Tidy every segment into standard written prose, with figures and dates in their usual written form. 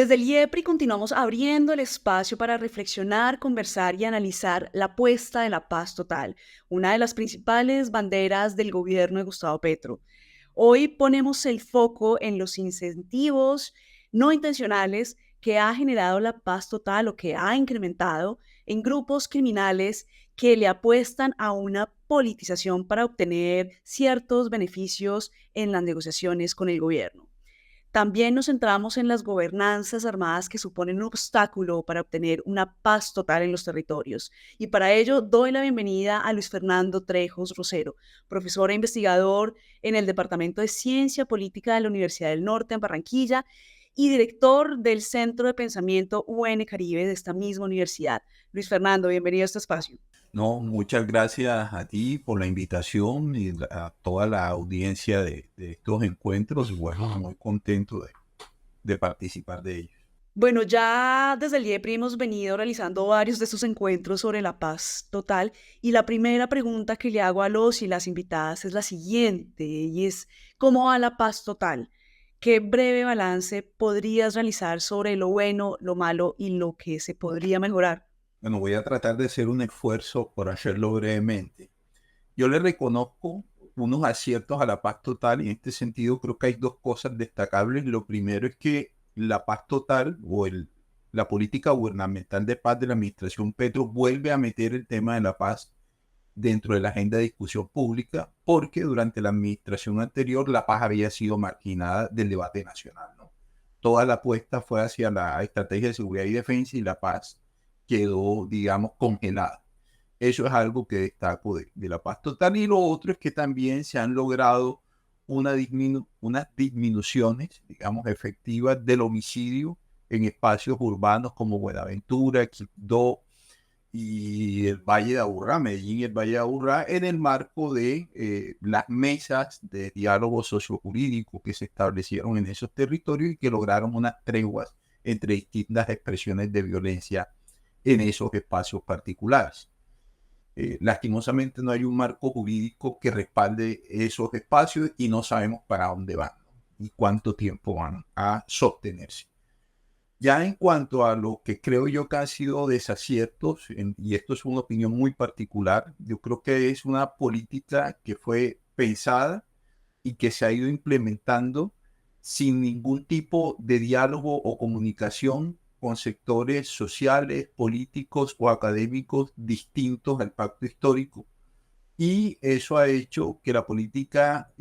Desde el IEPRI continuamos abriendo el espacio para reflexionar, conversar y analizar la apuesta de la paz total, una de las principales banderas del gobierno de Gustavo Petro. Hoy ponemos el foco en los incentivos no intencionales que ha generado la paz total o que ha incrementado en grupos criminales que le apuestan a una politización para obtener ciertos beneficios en las negociaciones con el gobierno. También nos centramos en las gobernanzas armadas que suponen un obstáculo para obtener una paz total en los territorios. Y para ello doy la bienvenida a Luis Fernando Trejos Rosero, profesor e investigador en el Departamento de Ciencia Política de la Universidad del Norte en Barranquilla y director del Centro de Pensamiento UN Caribe de esta misma universidad. Luis Fernando, bienvenido a este espacio. No, muchas gracias a ti por la invitación y a toda la audiencia de estos encuentros. Y bueno, muy contento de participar de ellos. Bueno, ya desde el IEPRI hemos venido realizando varios de estos encuentros sobre la paz total y la primera pregunta que le hago a los y las invitadas es la siguiente y es, ¿cómo va la paz total? ¿Qué breve balance podrías realizar sobre lo bueno, lo malo y lo que se podría mejorar? Bueno, voy a tratar de hacer un esfuerzo por hacerlo brevemente. Yo le reconozco unos aciertos a la paz total y en este sentido creo que hay dos cosas destacables. Lo primero es que la paz total la política gubernamental de paz de la administración Petro vuelve a meter el tema de la paz dentro de la agenda de discusión pública, porque durante la administración anterior la paz había sido marginada del debate nacional, ¿no? Toda la apuesta fue hacia la estrategia de seguridad y defensa y la paz quedó, digamos, congelada. Eso es algo que destaco de la paz total. Y lo otro es que también se han logrado unas disminuciones, digamos, efectivas del homicidio en espacios urbanos como Buenaventura, Quibdó, y el Valle de Aburrá, Medellín y el Valle de Aburrá, en el marco de las mesas de diálogo sociojurídico que se establecieron en esos territorios y que lograron unas treguas entre distintas expresiones de violencia en esos espacios particulares. Lastimosamente no hay un marco jurídico que respalde esos espacios y no sabemos para dónde van, ¿no? Y cuánto tiempo van a sostenerse. Ya en cuanto a lo que creo yo que han sido desaciertos, y esto es una opinión muy particular, yo creo que es una política que fue pensada y que se ha ido implementando sin ningún tipo de diálogo o comunicación con sectores sociales, políticos o académicos distintos al pacto histórico. Y eso ha hecho que la política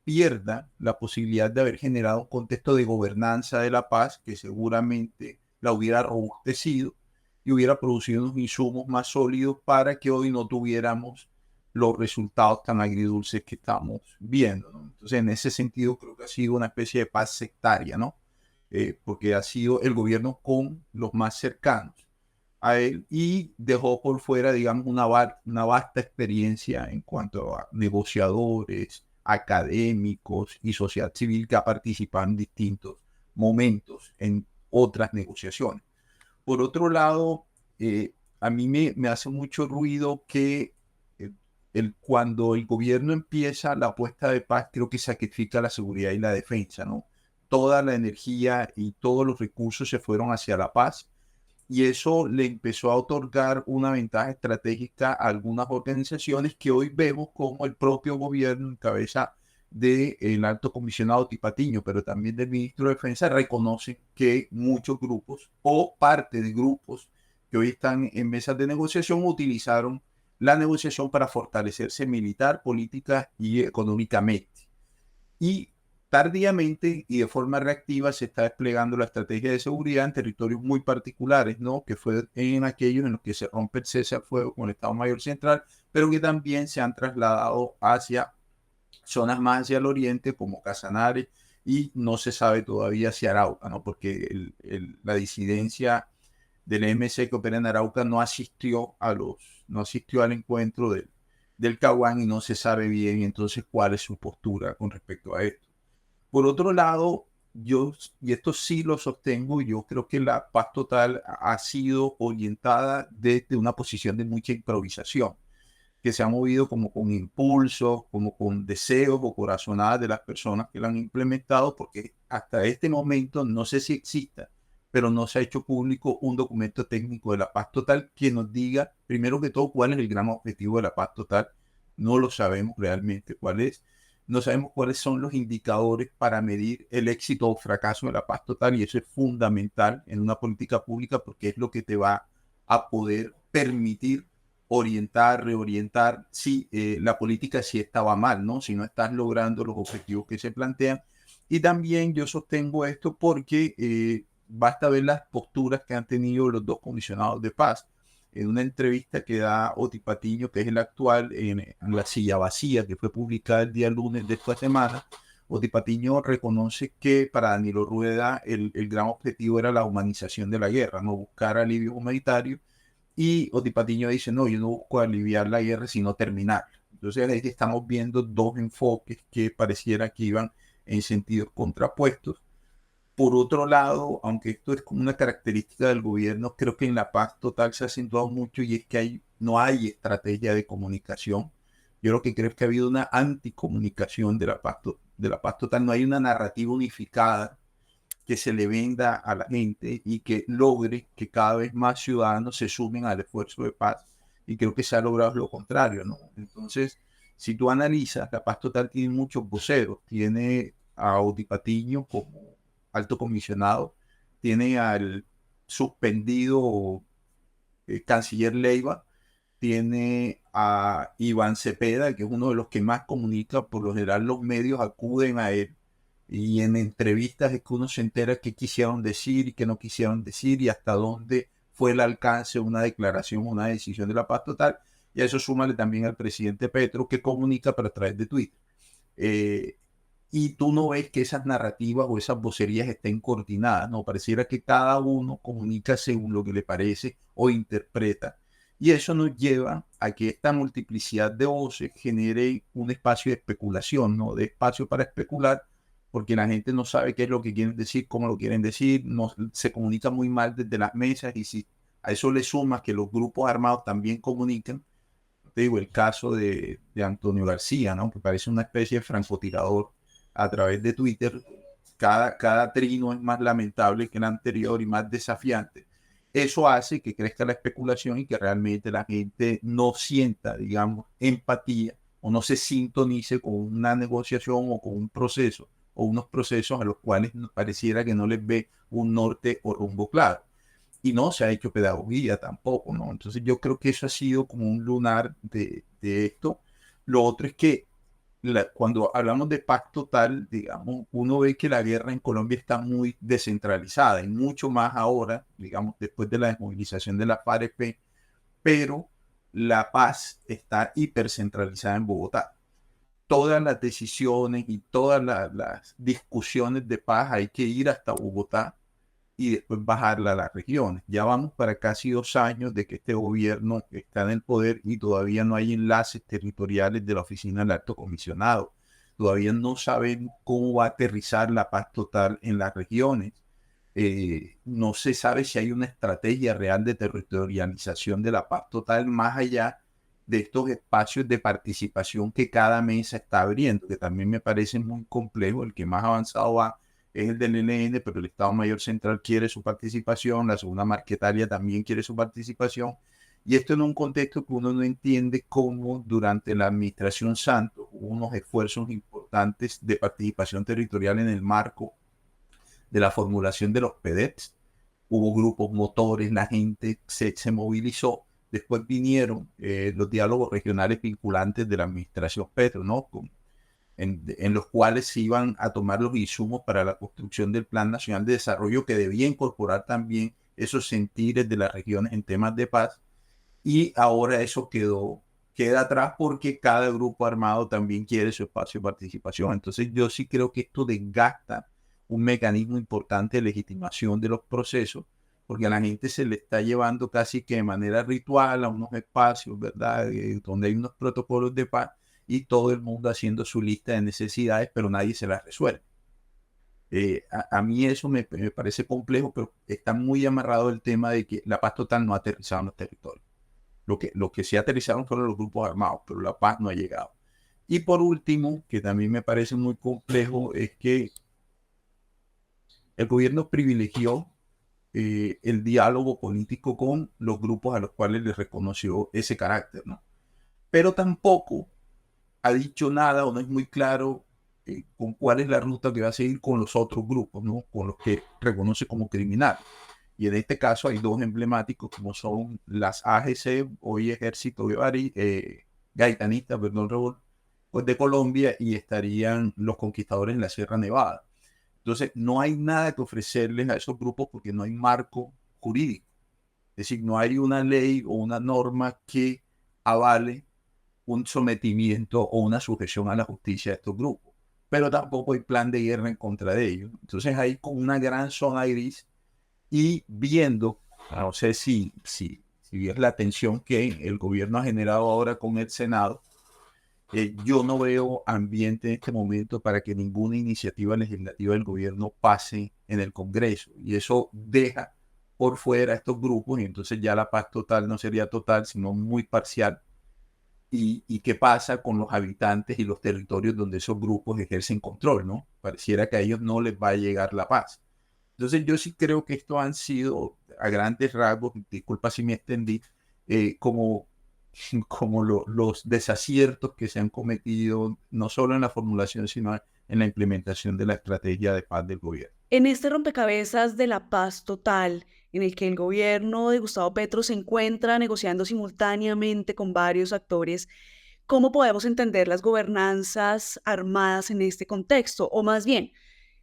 pierda la posibilidad de haber generado un contexto de gobernanza de la paz que seguramente la hubiera robustecido y hubiera producido unos insumos más sólidos para que hoy no tuviéramos los resultados tan agridulces que estamos viendo, ¿no? Entonces, en ese sentido, creo que ha sido una especie de paz sectaria, ¿no? Porque ha sido el gobierno con los más cercanos a él y dejó por fuera, digamos, una vasta experiencia en cuanto a negociadores, académicos y sociedad civil que ha participado en distintos momentos en otras negociaciones. Por otro lado, a mí me hace mucho ruido que cuando el gobierno empieza la apuesta de paz, creo que sacrifica la seguridad y la defensa, ¿no? Toda la energía y todos los recursos se fueron hacia la paz y eso le empezó a otorgar una ventaja estratégica a algunas organizaciones que hoy vemos como el propio gobierno en cabeza del alto comisionado Tipatiño, pero también del ministro de Defensa, reconocen que muchos grupos o parte de grupos que hoy están en mesas de negociación utilizaron la negociación para fortalecerse militar, política y económicamente. Y tardíamente y de forma reactiva se está desplegando la estrategia de seguridad en territorios muy particulares, ¿no? Que fue en aquellos en los que se rompe el cese al fuego con el Estado Mayor Central, pero que también se han trasladado hacia zonas más hacia el oriente como Casanare y no se sabe todavía si Arauca, ¿no? Porque la disidencia del MC que opera en Arauca no asistió al encuentro del Caguán y no se sabe bien entonces cuál es su postura con respecto a esto. Por otro lado, y esto sí lo sostengo, yo creo que la paz total ha sido orientada desde una posición de mucha improvisación, que se ha movido como con impulsos, como con deseos o corazonadas de las personas que la han implementado, porque hasta este momento no sé si exista pero no se ha hecho público un documento técnico de la paz total que nos diga, primero que todo, cuál es el gran objetivo de la paz total. No lo sabemos realmente cuál es. No sabemos cuáles son los indicadores para medir el éxito o fracaso de la paz total, y eso es fundamental en una política pública porque es lo que te va a poder permitir orientar, reorientar si la política sí estaba mal, ¿no? Si no estás logrando los objetivos que se plantean. Y también yo sostengo esto porque basta ver las posturas que han tenido los dos comisionados de paz. En una entrevista que da Oti Patiño, que es el actual, en La Silla Vacía, que fue publicada el día lunes de esta semana, Oti Patiño reconoce que para Danilo Rueda el gran objetivo era la humanización de la guerra, no buscar alivio humanitario. Y Oti Patiño dice, no, yo no busco aliviar la guerra, sino terminar. Entonces ahí estamos viendo dos enfoques que pareciera que iban en sentidos contrapuestos. Por otro lado, aunque esto es como una característica del gobierno, creo que en la paz total se ha acentuado mucho, y es que no hay estrategia de comunicación. Yo lo que creo es que ha habido una anticomunicación de la paz total. No hay una narrativa unificada que se le venda a la gente y que logre que cada vez más ciudadanos se sumen al esfuerzo de paz. Y creo que se ha logrado lo contrario, ¿no? Entonces, si tú analizas, la paz total tiene muchos voceros. Tiene a Oti Patiño como alto comisionado, tiene al suspendido canciller Leiva, tiene a Iván Cepeda, que es uno de los que más comunica. Por lo general los medios acuden a él, y en entrevistas es que uno se entera qué quisieron decir y qué no quisieron decir, y hasta dónde fue el alcance de una declaración, una decisión de la paz total. Y a eso súmale también al presidente Petro, que comunica pero a través de Twitter. Eh, y tú no ves que esas narrativas o esas vocerías estén coordinadas, no, pareciera que cada uno comunica según lo que le parece o interpreta. Y eso nos lleva a que esta multiplicidad de voces genere un espacio de especulación, ¿no? De espacio para especular, porque la gente no sabe qué es lo que quieren decir, cómo lo quieren decir, no, se comunica muy mal desde las mesas. Y si a eso le sumas que los grupos armados también comunican, te digo, el caso de Antonio García, ¿no? Que parece una especie de francotirador a través de Twitter. Cada trino es más lamentable que el anterior y más desafiante. Eso hace que crezca la especulación y que realmente la gente no sienta, digamos, empatía, o no se sintonice con una negociación o con un proceso o unos procesos a los cuales pareciera que no les ve un norte o rumbo claro. Y no se ha hecho pedagogía tampoco, ¿no? Entonces yo creo que eso ha sido como un lunar de esto. Lo otro es que cuando hablamos de paz total, digamos, uno ve que la guerra en Colombia está muy descentralizada, y mucho más ahora, digamos, después de la desmovilización de la FARC, pero la paz está hipercentralizada en Bogotá. Todas las decisiones y todas las discusiones de paz hay que ir hasta Bogotá y después bajarla a las regiones. Ya vamos para casi 2 años de que este gobierno está en el poder y todavía no hay enlaces territoriales de la oficina del alto comisionado. Todavía no sabemos cómo va a aterrizar la paz total en las regiones. No se sabe si hay una estrategia real de territorialización de la paz total más allá de estos espacios de participación que cada mesa está abriendo, que también me parece muy complejo. El que más avanzado va es el del ELN, pero el Estado Mayor Central quiere su participación, la segunda Marquetalia también quiere su participación, y esto en un contexto que uno no entiende cómo durante la administración Santos hubo unos esfuerzos importantes de participación territorial en el marco de la formulación de los PEDETs. Hubo grupos motores, la gente se movilizó. Después vinieron los diálogos regionales vinculantes de la administración Petro, ¿no? En los cuales se iban a tomar los insumos para la construcción del Plan Nacional de Desarrollo, que debía incorporar también esos sentires de las regiones en temas de paz. Y ahora eso queda atrás porque cada grupo armado también quiere su espacio de participación. Entonces yo sí creo que esto desgasta un mecanismo importante de legitimación de los procesos, porque a la gente se le está llevando casi que de manera ritual a unos espacios, ¿verdad? Donde hay unos protocolos de paz, y todo el mundo haciendo su lista de necesidades, pero nadie se las resuelve. A mí eso me parece complejo, pero está muy amarrado el tema de que la paz total no ha aterrizado en los territorios. Lo que sí aterrizaron fueron los grupos armados, pero la paz no ha llegado. Y por último, que también me parece muy complejo, es que el gobierno privilegió el diálogo político con los grupos a los cuales les reconoció ese carácter, ¿no? Pero tampoco ha dicho nada o no es muy claro con cuál es la ruta que va a seguir con los otros grupos, ¿no? Con los que reconoce como criminal. Y en este caso hay dos emblemáticos como son las AGC, hoy Ejército Gaitanista, perdón, pues de Colombia, y estarían los conquistadores en la Sierra Nevada. Entonces, no hay nada que ofrecerles a esos grupos porque no hay marco jurídico. Es decir, no hay una ley o una norma que avale un sometimiento o una sujeción a la justicia de estos grupos. Pero tampoco hay plan de guerra en contra de ellos. Entonces, hay como una gran zona gris y viendo, no sé si es la tensión que el gobierno ha generado ahora con el Senado, yo no veo ambiente en este momento para que ninguna iniciativa legislativa del gobierno pase en el Congreso. Y eso deja por fuera a estos grupos y entonces ya la paz total no sería total, sino muy parcial. ¿Y qué pasa con los habitantes y los territorios donde esos grupos ejercen control, ¿no? Pareciera que a ellos no les va a llegar la paz. Entonces yo sí creo que estos han sido, a grandes rasgos, disculpa si me extendí, como los desaciertos que se han cometido, no solo en la formulación, sino en la implementación de la estrategia de paz del gobierno. En este rompecabezas de la paz total, en el que el gobierno de Gustavo Petro se encuentra negociando simultáneamente con varios actores, ¿cómo podemos entender las gobernanzas armadas en este contexto? O más bien,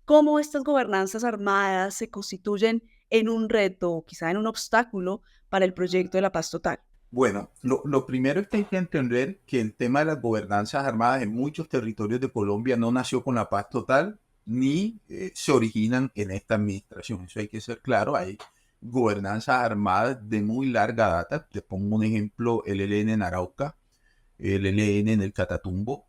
¿cómo estas gobernanzas armadas se constituyen en un reto o quizá en un obstáculo para el proyecto de la paz total? Bueno, lo primero es que hay que entender que el tema de las gobernanzas armadas en muchos territorios de Colombia no nació con la paz total ni se originan en esta administración. Eso hay que ser claro. Hay gobernanzas armadas de muy larga data. Te pongo un ejemplo, el ELN en Arauca, el ELN en el Catatumbo,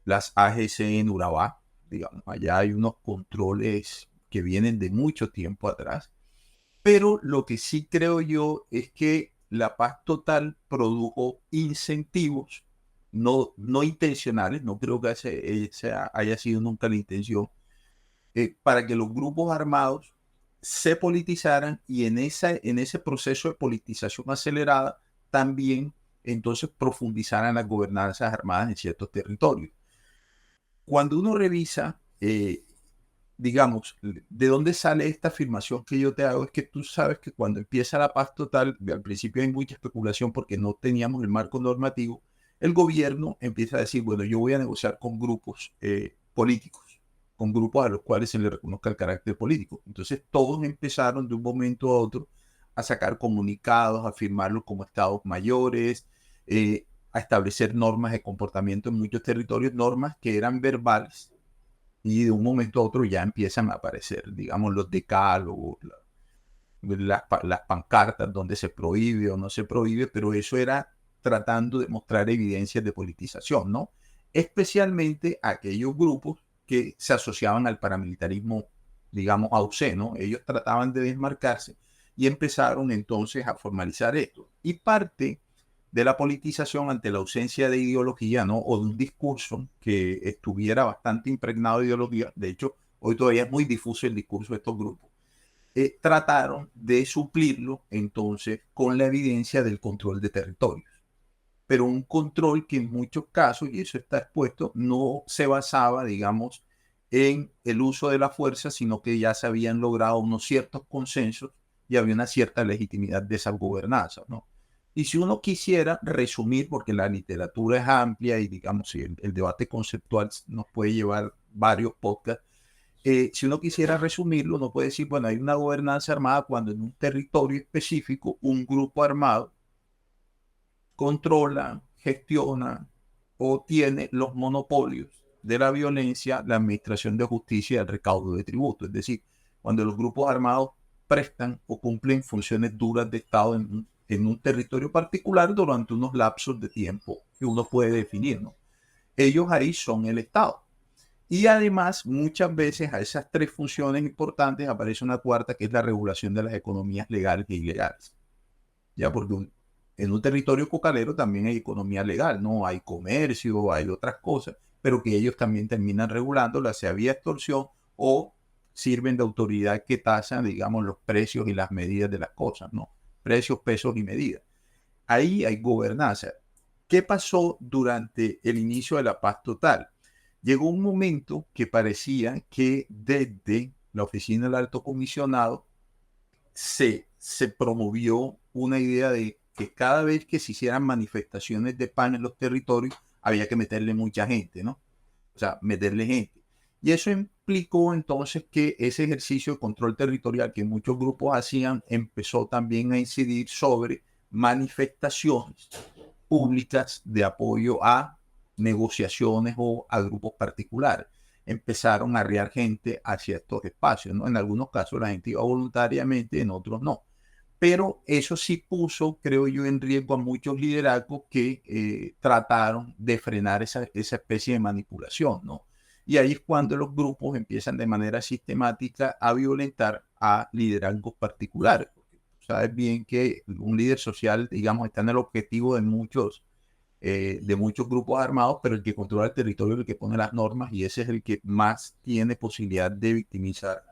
las AGC en Urabá. Digamos, allá hay unos controles que vienen de mucho tiempo atrás. Pero lo que sí creo yo es que la paz total produjo incentivos no intencionales, no creo que esa haya sido nunca la intención, para que los grupos armados se politizaran y en ese proceso de politización acelerada también entonces profundizaran las gobernanzas armadas en ciertos territorios. Cuando uno revisa digamos, ¿de dónde sale esta afirmación que yo te hago? Es que tú sabes que cuando empieza la paz total, al principio hay mucha especulación porque no teníamos el marco normativo, el gobierno empieza a decir, bueno, yo voy a negociar con grupos políticos, con grupos a los cuales se les reconozca el carácter político. Entonces todos empezaron de un momento a otro a sacar comunicados, a firmarlos como estados mayores, a establecer normas de comportamiento en muchos territorios, normas que eran verbales y de un momento a otro ya empiezan a aparecer, digamos, los decálogos, las pancartas donde se prohíbe o no se prohíbe, pero eso era tratando de mostrar evidencias de politización, ¿no? Especialmente aquellos grupos que se asociaban al paramilitarismo, digamos, AUC, ¿no? Ellos trataban de desmarcarse y empezaron entonces a formalizar esto. Y parte de la politización ante la ausencia de ideología, ¿no? O de un discurso que estuviera bastante impregnado de ideología. De hecho, hoy todavía es muy difuso el discurso de estos grupos. Trataron de suplirlo entonces con la evidencia del control de territorios. Pero un control que en muchos casos, y eso está expuesto, no se basaba, digamos, en el uso de la fuerza, sino que ya se habían logrado unos ciertos consensos y había una cierta legitimidad de esas gobernanzas, ¿no? Y si uno quisiera resumir, porque la literatura es amplia y digamos, si el debate conceptual nos puede llevar varios podcasts, si uno quisiera resumirlo, uno puede decir, bueno, hay una gobernanza armada cuando en un territorio específico un grupo armado controla, gestiona o tiene los monopolios de la violencia, la administración de justicia y el recaudo de tributos. Es decir, cuando los grupos armados prestan o cumplen funciones duras de Estado en un territorio particular durante unos lapsos de tiempo que uno puede definir, ¿no? Ellos ahí son el Estado. Y además, muchas veces a esas tres funciones importantes aparece una cuarta, que es la regulación de las economías legales e ilegales. Ya, porque en un territorio cocalero también hay economía legal, ¿no? Hay comercio, hay otras cosas, pero que ellos también terminan regulándola, sea vía extorsión o sirven de autoridad que tasan, digamos, los precios y las medidas de las cosas, ¿no? Precios, pesos y medidas. Ahí hay gobernanza. ¿Qué pasó durante el inicio de la paz total? Llegó un momento que parecía que desde la oficina del alto comisionado se promovió una idea de que cada vez que se hicieran manifestaciones de paz en los territorios, había que meterle mucha gente, ¿no? O sea, meterle gente. Y eso implicó entonces que ese ejercicio de control territorial que muchos grupos hacían empezó también a incidir sobre manifestaciones públicas de apoyo a negociaciones o a grupos particulares. Empezaron a arriar gente hacia estos espacios, ¿no? En algunos casos la gente iba voluntariamente, en otros no. Pero eso sí puso, creo yo, en riesgo a muchos liderazgos que trataron de frenar esa especie de manipulación, ¿no? Y ahí es cuando los grupos empiezan de manera sistemática a violentar a liderazgos particulares. Sabes bien que un líder social, digamos, está en el objetivo de muchos grupos armados, pero el que controla el territorio es el que pone las normas y ese es el que más tiene posibilidad de victimizar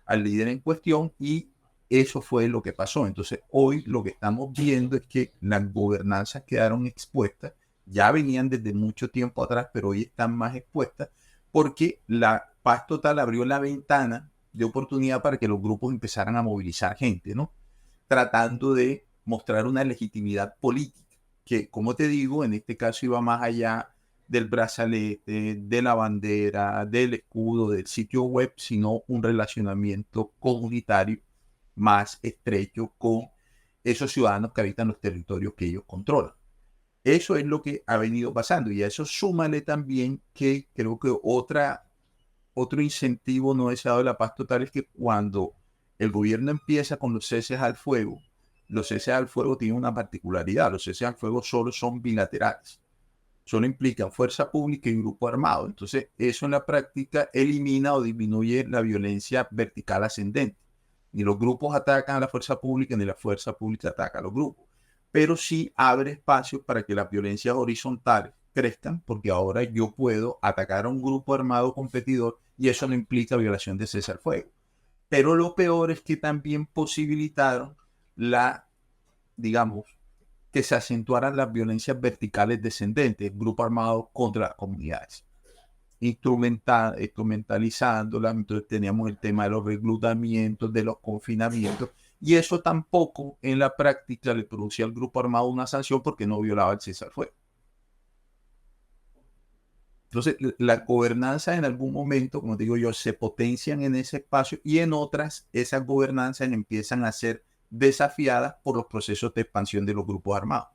al líder en cuestión y eso fue lo que pasó. Entonces, hoy lo que estamos viendo es que las gobernanzas quedaron expuestas, ya venían desde mucho tiempo atrás, pero hoy están más expuestas porque la paz total abrió la ventana de oportunidad para que los grupos empezaran a movilizar gente, ¿no? Tratando de mostrar una legitimidad política, que, como te digo, en este caso iba más allá del brazalete, de la bandera, del escudo, del sitio web, sino un relacionamiento comunitario más estrecho con esos ciudadanos que habitan los territorios que ellos controlan. Eso es lo que ha venido pasando y a eso súmale también que creo que otro incentivo no deseado de la paz total es que cuando el gobierno empieza con los ceses al fuego tienen una particularidad, los ceses al fuego solo son bilaterales, solo implican fuerza pública y grupo armado, entonces eso en la práctica elimina o disminuye la violencia vertical ascendente, ni los grupos atacan a la fuerza pública ni la fuerza pública ataca a los grupos, pero sí abre espacios para que las violencias horizontales crezcan, porque ahora yo puedo atacar a un grupo armado competidor y eso no implica violación de cese al fuego. Pero lo peor es que también posibilitaron digamos, que se acentuaran las violencias verticales descendentes, grupo armado contra las comunidades, instrumentalizándolas. Entonces teníamos el tema de los reclutamientos, de los confinamientos, y eso tampoco en la práctica le producía al grupo armado una sanción porque no violaba el cese al fuego. Entonces, la gobernanza en algún momento, como digo yo, se potencian en ese espacio y en otras, esas gobernanzas empiezan a ser desafiadas por los procesos de expansión de los grupos armados.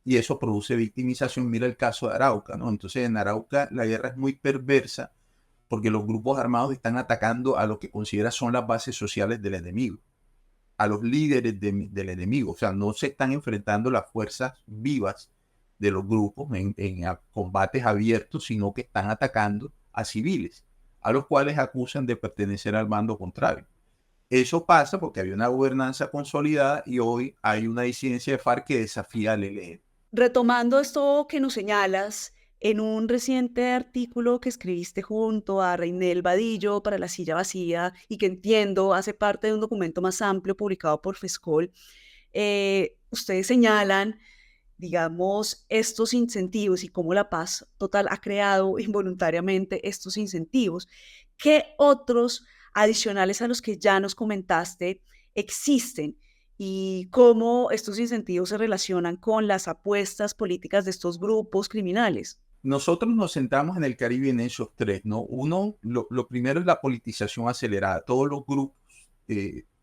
Y eso produce victimización. Mira el caso de Arauca, ¿no? Entonces, en Arauca la guerra es muy perversa porque los grupos armados están atacando a lo que considera son las bases sociales del enemigo, a los líderes del enemigo. O sea, no se están enfrentando las fuerzas vivas de los grupos en combates abiertos, sino que están atacando a civiles, a los cuales acusan de pertenecer al bando contrario. Eso pasa porque había una gobernanza consolidada y hoy hay una disidencia de FARC que desafía al ELN. Retomando esto que nos señalas, en un reciente artículo que escribiste junto a Reinel Vadillo para La Silla Vacía y que entiendo hace parte de un documento más amplio publicado por FESCOL, ustedes señalan, digamos, estos incentivos y cómo la paz total ha creado involuntariamente estos incentivos. ¿Qué otros adicionales a los que ya nos comentaste existen? Y cómo estos incentivos se relacionan con las apuestas políticas de estos grupos criminales. Nosotros nos centramos en el Caribe en esos tres, ¿no? Uno, lo primero es la politización acelerada. Todos los grupos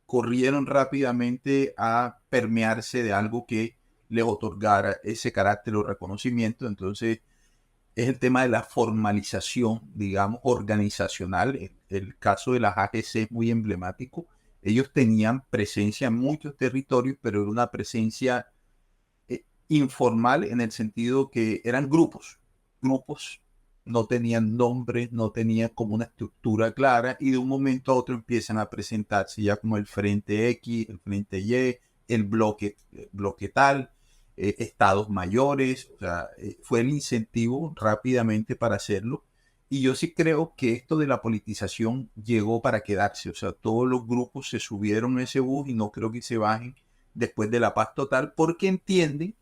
corrieron rápidamente a permearse de algo que les otorgara ese carácter o reconocimiento. Entonces, es el tema de la formalización, digamos, organizacional. El caso de las AGC es muy emblemático. Ellos tenían presencia en muchos territorios, pero era una presencia informal en el sentido que eran grupos. Grupos no tenían nombres, no tenían como una estructura clara y de un momento a otro empiezan a presentarse ya como el Frente X, el Frente Y, bloque tal, estados mayores. O sea, fue el incentivo rápidamente para hacerlo Y yo sí creo que esto de la politización llegó para quedarse. O sea, todos los grupos se subieron a ese bus y no creo que se bajen después de la paz total porque entienden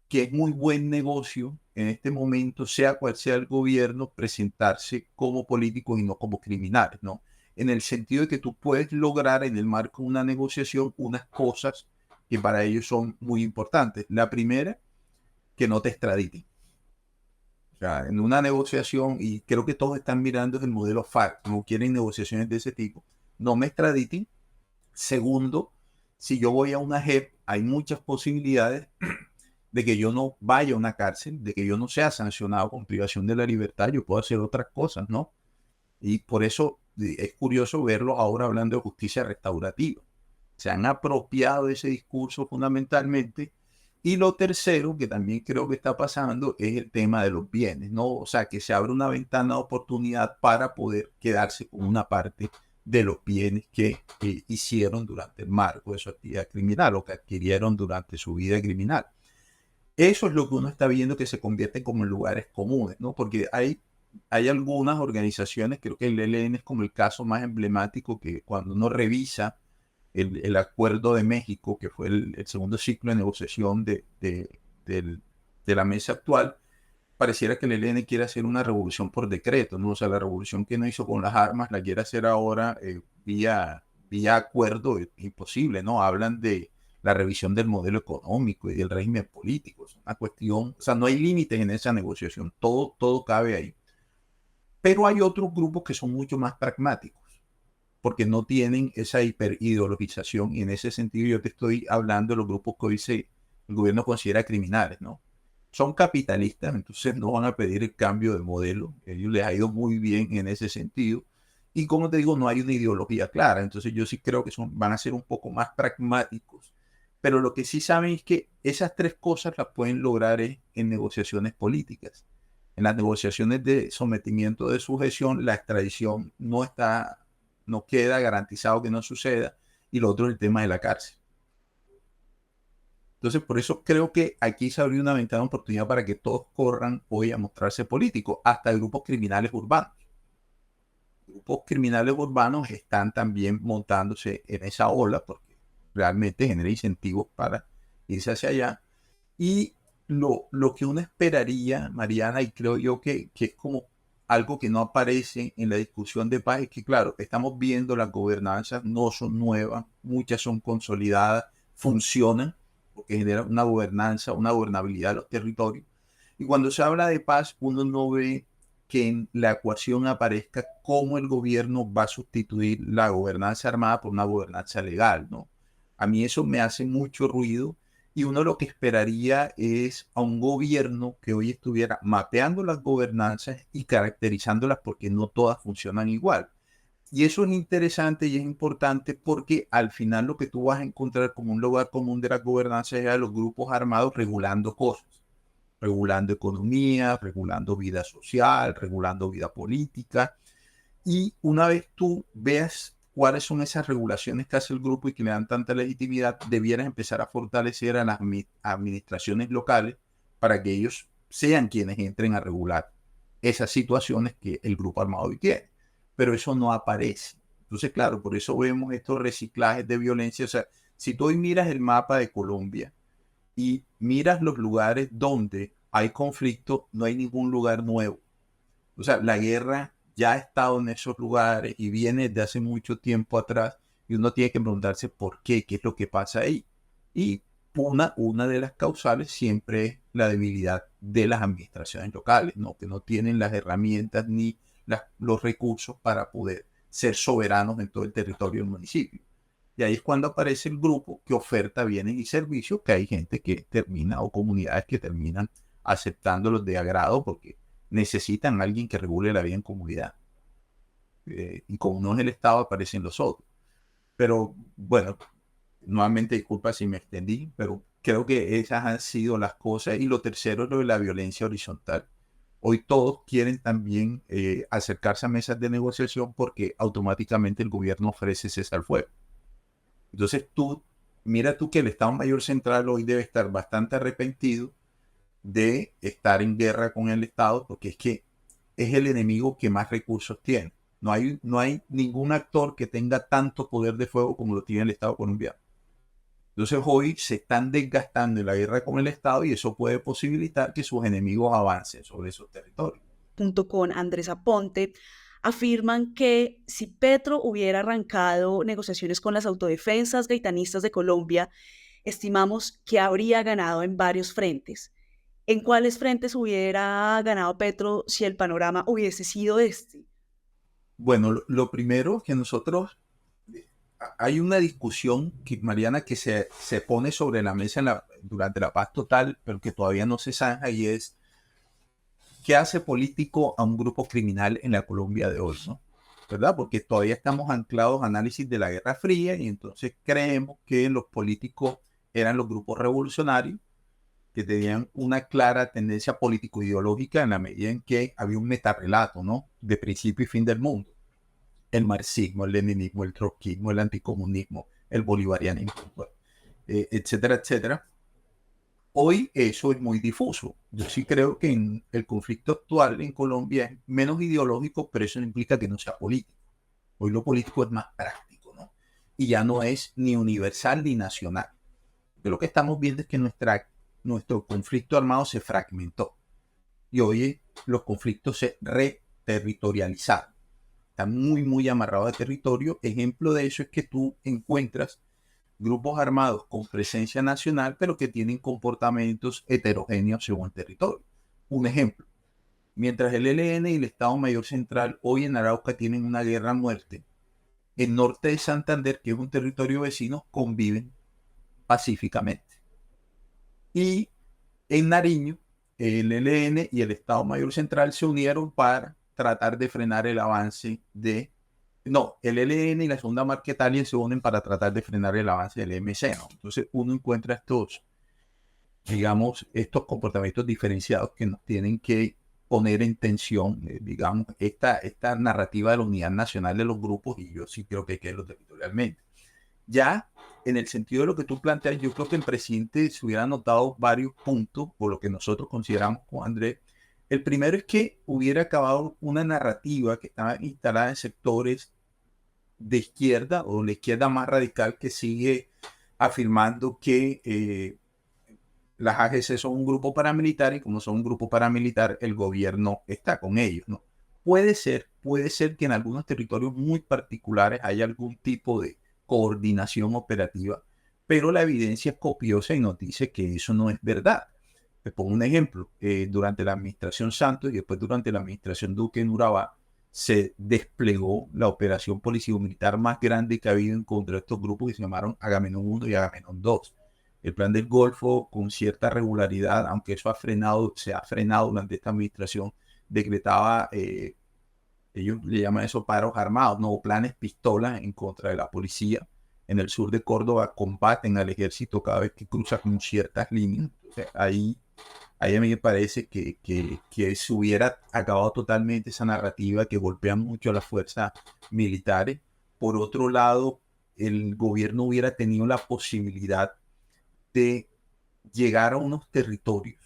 que es muy buen negocio en este momento, sea cual sea el gobierno, presentarse como políticos y no como criminales, ¿no? En el sentido de que tú puedes lograr en el marco de una negociación unas cosas que para ellos son muy importantes. La primera, que no te extraditen. O sea, en una negociación, y creo que todos están mirando el modelo FARC, no quieren negociaciones de ese tipo, no me extraditen. Segundo, si yo voy a una JEP, hay muchas posibilidades de que yo no vaya a una cárcel, de que yo no sea sancionado con privación de la libertad, yo puedo hacer otras cosas, ¿no? Y por eso es curioso verlo ahora hablando de justicia restaurativa. Se han apropiado de ese discurso fundamentalmente. Y lo tercero, que también creo que está pasando, es el tema de los bienes, ¿no? O sea, que se abre una ventana de oportunidad para poder quedarse con una parte de los bienes que hicieron durante el marco de su actividad criminal o que adquirieron durante su vida criminal. Eso es lo que uno está viendo que se convierte como en lugares comunes, ¿no? Porque hay algunas organizaciones, creo que el ELN es como el caso más emblemático, que cuando uno revisa el acuerdo de México, que fue el segundo ciclo de negociación de la mesa actual, pareciera que el ELN quiere hacer una revolución por decreto, ¿no? O sea, la revolución que no hizo con las armas la quiere hacer ahora vía acuerdo, es imposible, ¿no? Hablan de la revisión del modelo económico y del régimen político. Es una cuestión, o sea, no hay límites en esa negociación, todo cabe ahí. Pero hay otros grupos que son mucho más pragmáticos, porque no tienen esa hiperideologización, y en ese sentido yo te estoy hablando de los grupos que hoy el gobierno considera criminales, ¿no? Son capitalistas, entonces no van a pedir el cambio de modelo, a ellos les ha ido muy bien en ese sentido, y como te digo, no hay una ideología clara, entonces yo sí creo que van a ser un poco más pragmáticos, pero lo que sí saben es que esas tres cosas las pueden lograr en negociaciones políticas. En las negociaciones de sometimiento de sujeción, la extradición no queda garantizado que no suceda, y lo otro es el tema de la cárcel. Entonces, por eso creo que aquí se abrió una ventana de oportunidad para que todos corran hoy a mostrarse políticos, hasta grupos criminales urbanos. Grupos criminales urbanos están también montándose en esa ola porque realmente genera incentivos para irse hacia allá. Y lo que uno esperaría, Mariana, y creo yo que es como algo que no aparece en la discusión de paz, es que, claro, estamos viendo las gobernanzas, no son nuevas, muchas son consolidadas, funcionan, porque generan una gobernanza, una gobernabilidad de los territorios. Y cuando se habla de paz, uno no ve que en la ecuación aparezca cómo el gobierno va a sustituir la gobernanza armada por una gobernanza legal, ¿no? A mí eso me hace mucho ruido, y uno lo que esperaría es a un gobierno que hoy estuviera mapeando las gobernanzas y caracterizándolas, porque no todas funcionan igual. Y eso es interesante y es importante porque al final lo que tú vas a encontrar como un lugar común de las gobernanzas es a los grupos armados regulando cosas, regulando economía, regulando vida social, regulando vida política. Y una vez tú veas cuáles son esas regulaciones que hace el grupo y que le dan tanta legitimidad, debieras empezar a fortalecer a las administraciones locales para que ellos sean quienes entren a regular esas situaciones que el grupo armado hoy tiene. Pero eso no aparece. Entonces, claro, por eso vemos estos reciclajes de violencia. O sea, si tú hoy miras el mapa de Colombia y miras los lugares donde hay conflicto, no hay ningún lugar nuevo. O sea, la guerra ya ha estado en esos lugares y viene de hace mucho tiempo atrás, y uno tiene que preguntarse por qué es lo que pasa ahí. Y una de las causales siempre es la debilidad de las administraciones locales, ¿no? Que no tienen las herramientas ni los recursos para poder ser soberanos en todo el territorio del municipio. Y ahí es cuando aparece el grupo que oferta bienes y servicios, que hay gente que termina, o comunidades que terminan aceptándolos de agrado porque necesitan a alguien que regule la vida en comunidad. Y como no es el Estado, aparecen los otros. Pero bueno, nuevamente disculpa si me extendí, pero creo que esas han sido las cosas. Y lo tercero es lo de la violencia horizontal. Hoy todos quieren también acercarse a mesas de negociación porque automáticamente el gobierno ofrece cesar al fuego. Entonces mira tú que el Estado Mayor Central hoy debe estar bastante arrepentido de estar en guerra con el Estado, porque es que es el enemigo que más recursos tiene. No hay ningún actor que tenga tanto poder de fuego como lo tiene el Estado colombiano. Entonces hoy se están desgastando en la guerra con el Estado y eso puede posibilitar que sus enemigos avancen sobre esos territorios. Junto con Andrés Aponte, afirman que si Petro hubiera arrancado negociaciones con las autodefensas gaitanistas de Colombia, estimamos que habría ganado en varios frentes. ¿En cuáles frentes hubiera ganado Petro si el panorama hubiese sido este? Bueno, lo primero que nosotros, hay una discusión, que, Mariana, que se pone sobre la mesa durante la paz total, pero que todavía no se zanja, y es qué hace político a un grupo criminal en la Colombia de hoy, ¿no? ¿Verdad? Porque todavía estamos anclados a análisis de la Guerra Fría y entonces creemos que los políticos eran los grupos revolucionarios que tenían una clara tendencia político-ideológica en la medida en que había un metarrelato, ¿no? De principio y fin del mundo. El marxismo, el leninismo, el trotskismo, el anticomunismo, el bolivarianismo, etcétera, etcétera. Hoy eso es muy difuso. Yo sí creo que en el conflicto actual en Colombia es menos ideológico, pero eso no implica que no sea político. Hoy lo político es más práctico, ¿no? Y ya no es ni universal ni nacional. De lo que estamos viendo es que nuestro conflicto armado se fragmentó y hoy los conflictos se reterritorializaron. Están muy, muy amarrados a territorio. Ejemplo de eso es que tú encuentras grupos armados con presencia nacional, pero que tienen comportamientos heterogéneos según el territorio. Un ejemplo, mientras el ELN y el Estado Mayor Central hoy en Arauca tienen una guerra a muerte, el norte de Santander, que es un territorio vecino, conviven pacíficamente. Y en Nariño, el ELN y el Estado Mayor Central se unieron para tratar de frenar el avance de... No, el ELN y la Segunda Marquetalia se unen para tratar de frenar el avance del MC, ¿no? Entonces uno encuentra estos comportamientos diferenciados que nos tienen que poner en tensión, digamos, esta narrativa de la unidad nacional de los grupos, y yo sí creo que hay que verlo territorialmente. Ya en el sentido de lo que tú planteas, yo creo que el presidente se hubiera notado varios puntos, por lo que nosotros consideramos con Andrés. El primero es que hubiera acabado una narrativa que estaba instalada en sectores de izquierda o la izquierda más radical que sigue afirmando que las AGC son un grupo paramilitar y como son un grupo paramilitar, el gobierno está con ellos, ¿no? Puede ser que en algunos territorios muy particulares haya algún tipo de coordinación operativa, pero la evidencia es copiosa y nos dice que eso no es verdad. Les pongo un ejemplo. Durante la administración Santos y después durante la administración Duque en Urabá, se desplegó la operación político-militar más grande que ha habido en contra de estos grupos que se llamaron Agamenón 1 y Agamenón 2. El plan del Golfo, con cierta regularidad, aunque eso se ha frenado durante esta administración, decretaba, ellos le llaman eso paros armados, no planes pistolas en contra de la policía. En el sur de Córdoba combaten al ejército cada vez que cruza con ciertas líneas. Entonces, ahí a mí me parece que se hubiera acabado totalmente esa narrativa que golpea mucho a las fuerzas militares. Por otro lado, el gobierno hubiera tenido la posibilidad de llegar a unos territorios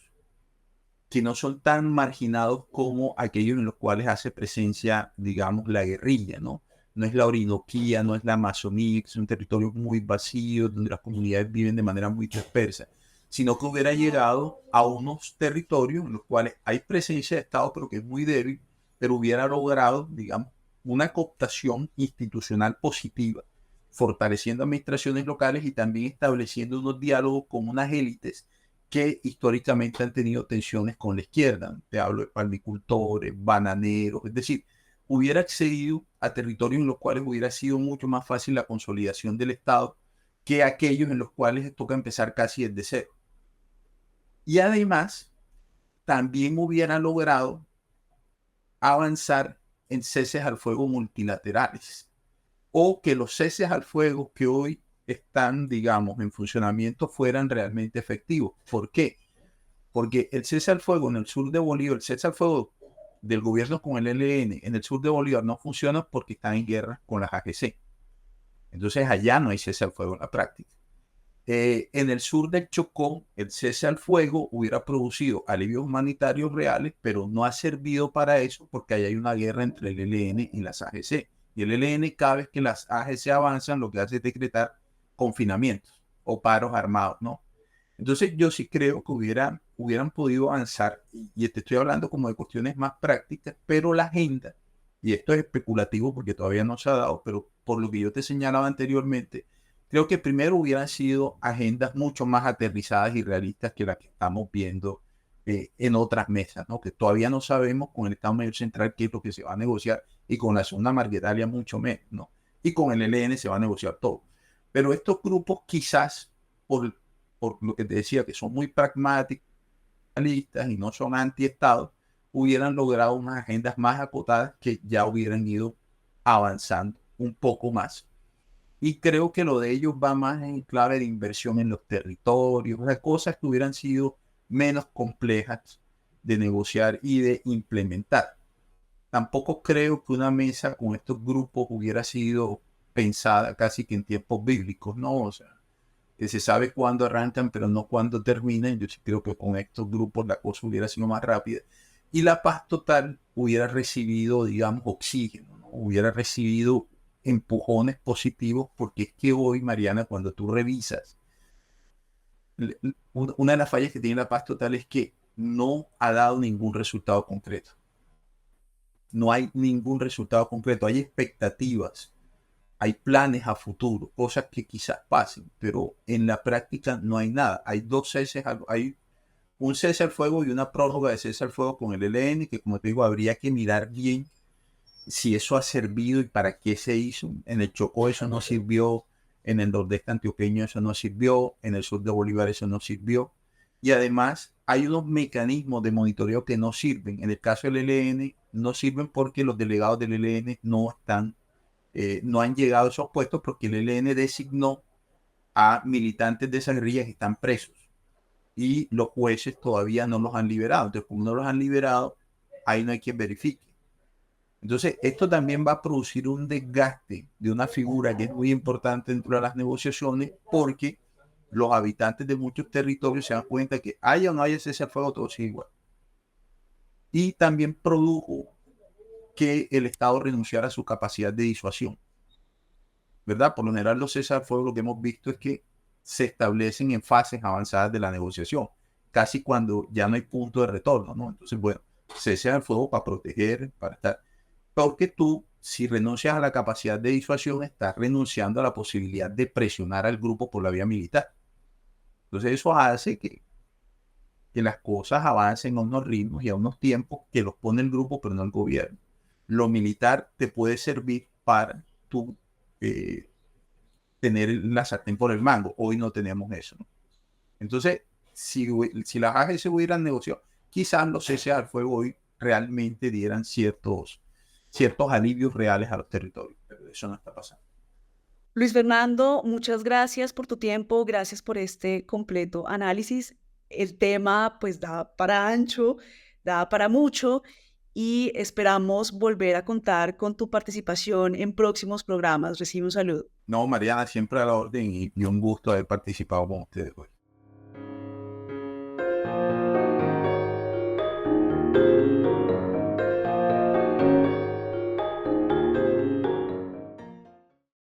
que no son tan marginados como aquellos en los cuales hace presencia, digamos, la guerrilla, ¿no? No es la Orinoquía, no es la Amazonía, que son territorios muy vacíos, donde las comunidades viven de manera muy dispersa, sino que hubiera llegado a unos territorios en los cuales hay presencia de Estado, pero que es muy débil, pero hubiera logrado, digamos, una cooptación institucional positiva, fortaleciendo administraciones locales y también estableciendo unos diálogos con unas élites que históricamente han tenido tensiones con la izquierda. Te hablo de palmicultores, bananeros, es decir, hubiera accedido a territorios en los cuales hubiera sido mucho más fácil la consolidación del Estado que aquellos en los cuales toca empezar casi desde cero. Y además, también hubiera logrado avanzar en ceses al fuego multilaterales, o que los ceses al fuego que hoy están, digamos, en funcionamiento fueran realmente efectivos. ¿Por qué? Porque el cese al fuego en el sur de Bolívar, el cese al fuego del gobierno con el ELN en el sur de Bolívar no funciona porque están en guerra con las AGC. Entonces allá no hay cese al fuego en la práctica. En el sur del Chocó, el cese al fuego hubiera producido alivios humanitarios reales, pero no ha servido para eso porque ahí hay una guerra entre el ELN y las AGC. Y el ELN, cada vez que las AGC avanzan, lo que hace es decretar confinamientos o paros armados, ¿no? Entonces yo sí creo que hubieran podido avanzar, y te estoy hablando como de cuestiones más prácticas, pero la agenda, y esto es especulativo porque todavía no se ha dado, pero por lo que yo te señalaba anteriormente, creo que primero hubieran sido agendas mucho más aterrizadas y realistas que las que estamos viendo en otras mesas, ¿no? Que todavía no sabemos con el Estado Mayor Central qué es lo que se va a negociar, y con la zona Marquetalia mucho menos, ¿no? Y con el ELN se va a negociar todo. Pero estos grupos quizás, por lo que te decía, que son muy pragmáticos y no son anti-Estado, hubieran logrado unas agendas más acotadas que ya hubieran ido avanzando un poco más. Y creo que lo de ellos va más en clave de inversión en los territorios, o sea, cosas que hubieran sido menos complejas de negociar y de implementar. Tampoco creo que una mesa con estos grupos hubiera sido pensada casi que en tiempos bíblicos, ¿no? O sea, que se sabe cuándo arrancan, pero no cuándo terminan. Yo sí creo que con estos grupos la cosa hubiera sido más rápida. Y la paz total hubiera recibido, digamos, oxígeno, ¿no? Hubiera recibido empujones positivos, porque es que hoy, Mariana, cuando tú revisas, una de las fallas que tiene la paz total es que no ha dado ningún resultado concreto. No hay ningún resultado concreto. Hay expectativas, hay planes a futuro, cosas que quizás pasen, pero en la práctica no hay nada. Hay dos ceses, hay un cese al fuego y una prórroga de cese al fuego con el ELN, que como te digo, habría que mirar bien si eso ha servido y para qué se hizo. En el Chocó eso no sirvió, en el nordeste antioqueño eso no sirvió, en el sur de Bolívar eso no sirvió. Y además hay unos mecanismos de monitoreo que no sirven. En el caso del ELN no sirven porque los delegados del ELN no han llegado a esos puestos porque el ELN designó a militantes de esas guerrillas que están presos y los jueces todavía no los han liberado. Entonces, como no los han liberado, ahí no hay quien verifique. Entonces, esto también va a producir un desgaste de una figura que es muy importante dentro de las negociaciones, porque los habitantes de muchos territorios se dan cuenta que haya o no haya cese al fuego, todo sigue igual. Y también produjo que el Estado renunciara a su capacidad de disuasión, ¿verdad? Por lo general, los cese al fuego, lo que hemos visto es que se establecen en fases avanzadas de la negociación, casi cuando ya no hay punto de retorno, ¿no? Entonces, bueno, cese al fuego para proteger, para estar. Porque tú, si renuncias a la capacidad de disuasión, estás renunciando a la posibilidad de presionar al grupo por la vía militar. Entonces, eso hace que las cosas avancen a unos ritmos y a unos tiempos que los pone el grupo, pero no el gobierno. Lo militar te puede servir para tú tener la sartén por el mango. Hoy no tenemos eso, ¿no? Entonces, si las AGC se hubieran negociado, quizás los cese al fuego hoy realmente dieran ciertos alivios reales a los territorios, pero eso no está pasando. Luis Fernando, muchas gracias por tu tiempo, gracias por este completo análisis. El tema pues da para ancho, da para mucho y esperamos volver a contar con tu participación en próximos programas. Recibe un saludo. No, Mariana, siempre a la orden y un gusto haber participado con ustedes hoy.